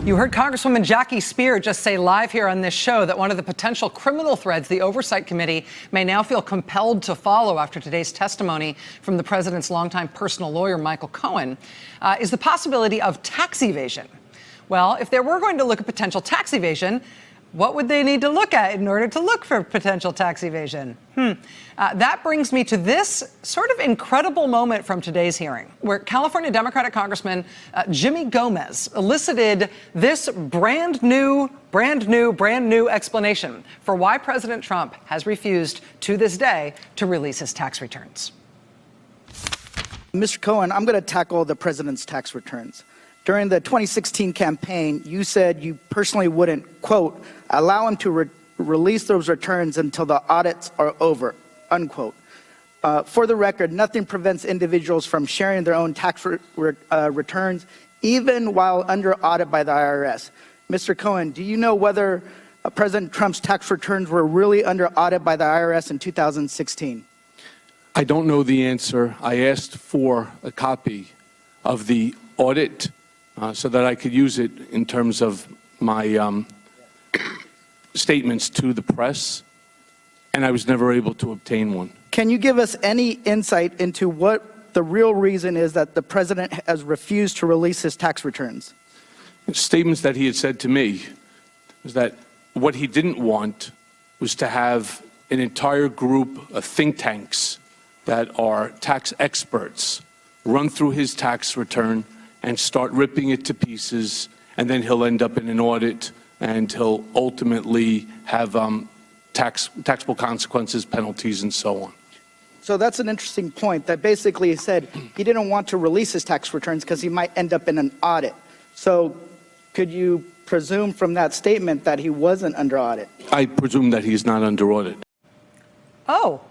You heard Congresswoman Jackie Speer just say live here on this show that one of the potential criminal threads the Oversight Committee may now feel compelled to follow after today's testimony from the president's longtime personal lawyer, Michael Cohen, is the possibility of tax evasion. Well, if they were going to look at potential tax evasion, what would they need to look at in order to look for potential tax evasion? That brings me to this sort of incredible moment from today's hearing, where California Democratic Congressman Jimmy Gomez elicited this brand new explanation for why President Trump has refused to this day to release his tax returns. Mr. Cohen, I'm going to tackle the president's tax returns. During the 2016 campaign, you said you personally wouldn't, quote, allow him to release those returns until the audits are over, unquote. For the record, nothing prevents individuals from sharing their own tax returns, even while under audit by the IRS. Mr. Cohen, do you know whether President Trump's tax returns were really under audit by the IRS in 2016? I don't know the answer. I asked for a copy of the audit so that I could use it in terms of my statements to the press, and I was never able to obtain one. Can you give us any insight into what the real reason is that the president has refused to release his tax returns? Statements that he had said to me was that what he didn't want was to have an entire group of think tanks that are tax experts run through his tax return and start ripping it to pieces, and then he'll end up in an audit and he'll ultimately have taxable consequences, penalties, and so on. So that's an interesting point, that basically he said he didn't want to release his tax returns because he might end up in an audit. So could you presume from that statement that he wasn't under audit? I presume that he's not under audit. Oh,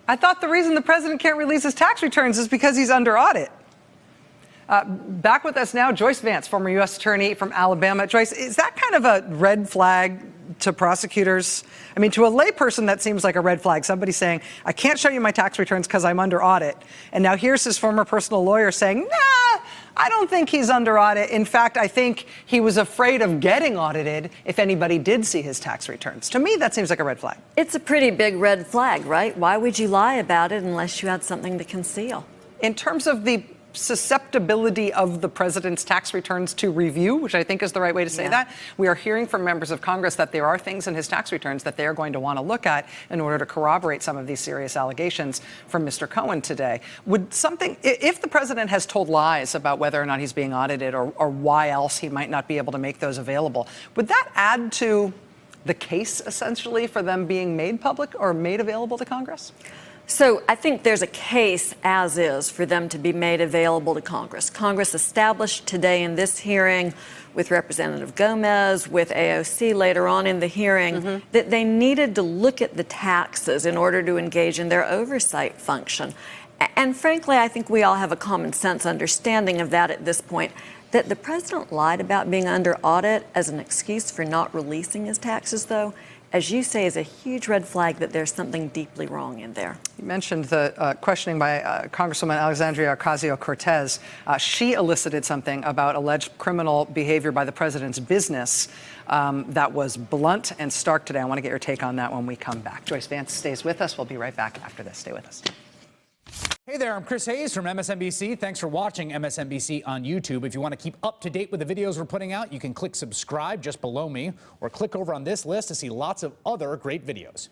I thought the reason the president can't release his tax returns is because he's under audit. Back with us now, Joyce Vance, former U.S. attorney from Alabama. Joyce, is that kind of a red flag to prosecutors? I mean, to a layperson, that seems like a red flag. Somebody saying, I can't show you my tax returns because I'm under audit. And now here's his former personal lawyer saying, nah, I don't think he's under audit. In fact, I think he was afraid of getting audited if anybody did see his tax returns. To me, that seems like a red flag. It's a pretty big red flag, right? Why would you lie about it unless you had something to conceal? In terms of the susceptibility of the president's tax returns to review, which I think is the right way to say that. We are hearing from members of Congress that there are things in his tax returns that they are going to want to look at in order to corroborate some of these serious allegations from Mr. Cohen today. Would something, if the president has told lies about whether or not he's being audited or why else he might not be able to make those available, would that add to the case essentially for them being made public or made available to Congress? So I think there's a case, as is, for them to be made available to Congress. Congress established today in this hearing with Representative Gomez, with AOC later on in the hearing, that they needed to look at the taxes in order to engage in their oversight function. And frankly, I think we all have a common sense understanding of that at this point, that the president lied about being under audit as an excuse for not releasing his taxes, though, as you say, is a huge red flag that there's something deeply wrong in there. You mentioned the questioning by Congresswoman Alexandria Ocasio-Cortez. She elicited something about alleged criminal behavior by the president's business that was blunt and stark today. I want to get your take on that when we come back. Joyce Vance stays with us. We'll be right back after this. Stay with us. Hey there, I'm Chris Hayes from MSNBC. Thanks for watching MSNBC on YouTube. If you want to keep up to date with the videos we're putting out, you can click subscribe just below me or click over on this list to see lots of other great videos.